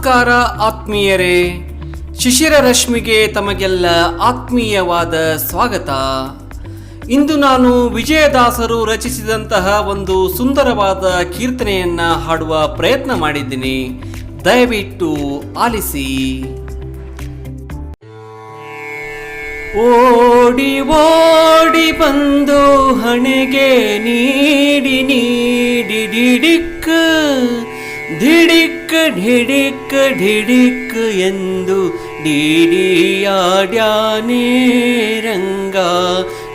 ನಮಸ್ಕಾರ ಆತ್ಮೀಯರೇ, ಶಿಶಿರ ರಶ್ಮಿಗೆ ತಮಗೆಲ್ಲ ಆತ್ಮೀಯವಾದ ಸ್ವಾಗತ. ಇಂದು ನಾನು ವಿಜಯದಾಸರು ರಚಿಸಿದಂತಹ ಒಂದು ಸುಂದರವಾದ ಕೀರ್ತನೆಯನ್ನ ಹಾಡುವ ಪ್ರಯತ್ನ ಮಾಡಿದ್ದೀನಿ. ದಯವಿಟ್ಟು ಆಲಿಸಿ. ಓಡಿ ಓಡಿ ಬಂದು ಹಣೆಗೆ ನೀಡಿ ನೀಡಿ ಡಿಡಿಕ್ ಧಿಡಿಕ್ ಢಿಡಿಕ್ ಢಿಡಿಕ್ ಎಂದು ಡಿಡಿಯಾಡ್ಯಾನೇ ರಂಗ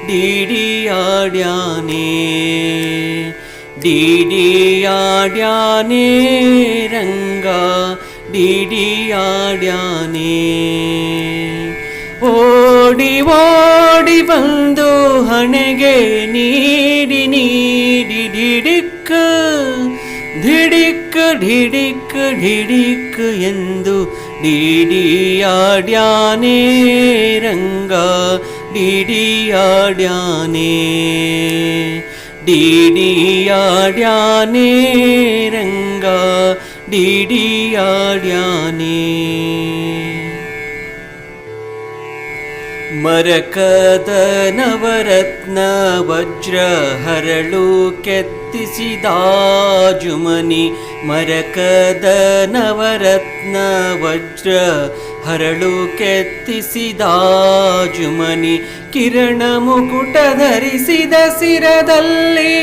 ಡಿಡಿಯಾಡ್ಯಾನೇ ಡಿಡಿಯಾಡ್ಯಾನೇ ರಂಗ ಡಿಡಿಯಾಡ್ಯಾನೇ. ಓಡಿ ಓಡಿ ಬಂದು ಹಣೆಗೆ ನೀಡಿ ನೀಡಿ ಡಿಡಿಕ್ ಧಿಡಿಕ್ ಢಿಡಿಕ್ ಢಿಡಿಕ್ ಎಂದು ಡಿಡಿಯಾಡ್ಯಾನೇ ರಂಗ ಡಿಡಿಯಾಡ್ಯಾನೇ ಡಿಡಿಯಾಡ್ಯಾನೇ ರಂಗ ಡಿಡಿಯಾಡ್ಯಾನೇ. ಮರಕದ ನವರತ್ನ ವಜ್ರ ಹರಳು ಕೆತ್ತಿಸಿದಾಜುಮನಿ, ಮರಕದ ನವರತ್ನ ವಜ್ರ ಹರಳು ಕೆತ್ತಿಸಿದಾಜುಮನಿ, ಕಿರಣ ಮುಕುಟ ಧರಿಸಿದ ಸಿರದಲ್ಲಿ,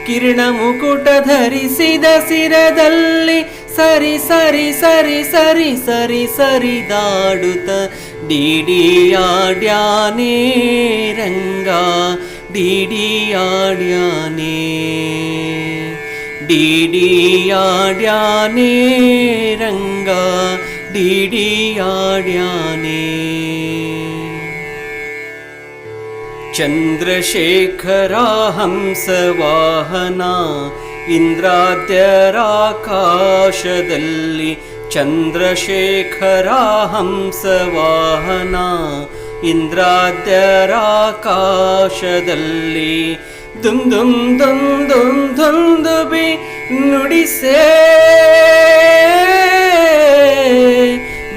ಕಿರಣ ಮುಕುಟ ಧರಿಸಿದ ಸಿರದಲ್ಲಿ ಸರಿ ಸರಿ ಸರಿ ಸರಿ ಸರಿ ಸರಿದಾಡುತ್ತ ಡಿಡಿಯಾಡ್ಯಾನೇ ರಂಗ ಡಿಡಿಯಾಡ್ಯಾನೇ ಡಿಡಿಯಾಡ್ಯಾನೇ ರಂಗ ಡಿಡಿಯಾಡ್ಯಾನೇ. ಚಂದ್ರಶೇಖರ ಹಂಸವಾಹನ ಇಂದ್ರಾದ್ಯರಾಕಾಶದಲ್ಲಿ, ಚಂದ್ರಶೇಖರ ಹಂಸವಾಹನ ಇಂದ್ರಾದ್ಯರಾಕಾಶದಲ್ಲಿ, ದುಮ್ ದುಮ್ ದುಮ್ ದುಮ್ ದುಂದುಬಿ ನುಡಿಸೇ,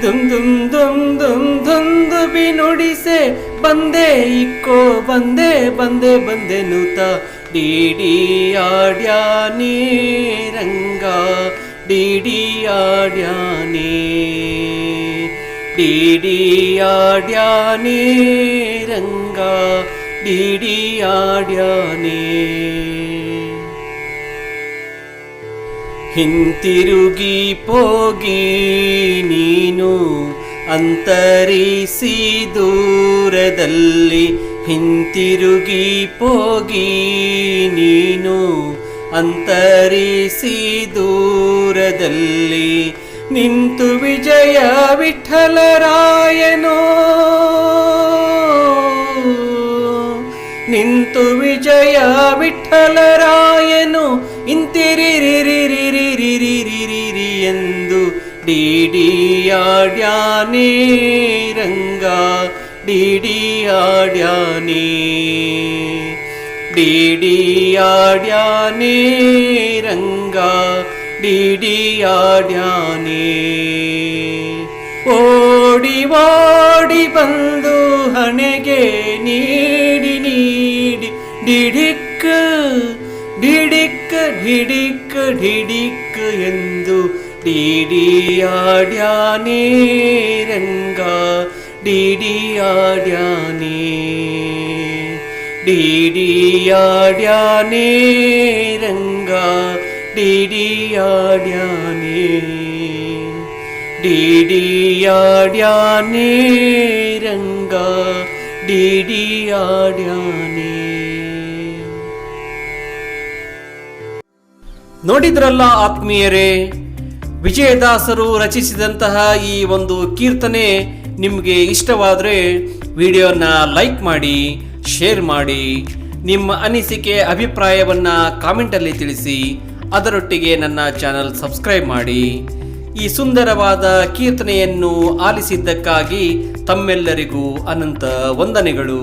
ದುಮ್ ದುಮ್ ದುಮ್ ದುಮ್ ದುಂದುಬಿ ನುಡಿಸೆ, ಬಂದೆ ಇಕ್ಕೋ ಬಂದೆ ಬಂದೆ ಬಂದೆ ನೂತ ಡಿಡಿಯಾಡ್ಯಾನೇ ರಂಗ ಡಿಡಿಯಾಡ್ಯಾನೇ ಡಿಡಿಯಾಡ್ಯಾನೇ ರಂಗ ಡಿಡಿಯಾಡ್ಯಾನೇ. ಹಿಂತಿರುಗಿ ಪೋಗಿ ನೀನು ಅಂತರಿಸಿ ದೂರದಲ್ಲಿ, ಹಿಂತಿರುಗಿ ಪೋಗಿ ನೀನು ಅಂತರಿಸಿ ದೂರದಲ್ಲಿ, ನಿಂತು ವಿಜಯ ವಿಠಲರಾಯನೋ, ನಿಂತು ವಿಜಯ ವಿಠಲರಾಯನು ಇಂತಿರಿರಿರಿರಿರಿರಿರಿರಿ ಎಂದು ಡಿಡಿಯಾಡ್ಯಾನೇ ರಂಗ ಡಿಡಿಯಾಡ್ಯಾನೇ ಡಿಡಿಯಾಡ್ಯಾನೇ ರಂಗ ಡಿಡಿಯಾಡ್ಯಾನೇ. ಓಡಿ ಓಡಿ ಬಂದು ಹಣೆಗೆ ನೀಡಿ ನೀಡಿ ಡಿಡಿಕ್ ಡಿಡಿಕ್ ಢಿಡಿಕ್ ಢಿಡಿಕ್ ಎಂದು ಡಿಡಿಯಾಡ್ಯಾನೇ ರಂಗ ಡಿಡಿಯಾಡ್ಯಾನೇ ಡಿಡಿಯಾಡ್ಯಾನೇ ರಂಗ ಡಿಡಿಯಾಡ್ಯಾನೇ ಡಿಡಿಯಾಡ್ಯಾನೇ ರಂಗ ಡಿಡಿಯಾಡ್ಯಾನೇ. ನೋಡಿದ್ರಲ್ಲ ಆತ್ಮೀಯರೇ, ವಿಜಯದಾಸರು ರಚಿಸಿದಂತಹ ಈ ಒಂದು ಕೀರ್ತನೆ ನಿಮಗೆ ಇಷ್ಟವಾದರೆ ವಿಡಿಯೋನ ಲೈಕ್ ಮಾಡಿ, ಶೇರ್ ಮಾಡಿ, ನಿಮ್ಮ ಅನಿಸಿಕೆ ಅಭಿಪ್ರಾಯವನ್ನು ಕಾಮೆಂಟಲ್ಲಿ ತಿಳಿಸಿ. ಅದರೊಟ್ಟಿಗೆ ನನ್ನ ಚಾನಲ್ ಸಬ್ಸ್ಕ್ರೈಬ್ ಮಾಡಿ. ಈ ಸುಂದರವಾದ ಕೀರ್ತನೆಯನ್ನು ಆಲಿಸಿದ್ದಕ್ಕಾಗಿ ತಮ್ಮೆಲ್ಲರಿಗೂ ಅನಂತ ವಂದನೆಗಳು.